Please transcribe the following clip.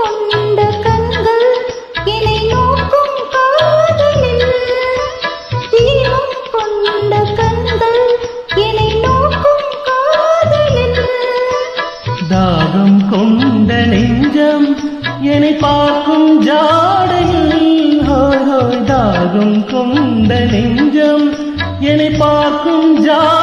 கொண்ட கண்கள் என்னை நோக்கும் காதலில் தீபம் கொண்ட கண்கள் என்னை நோக்கும் காதலில் தாகம் கொண்ட நெஞ்சம் என்னை பார்க்கும் ஜாடையில் ஹோய் ஹோய் தாகம் கொண்ட நெஞ்சம் என்னை பார்க்கும் ஜாடையில்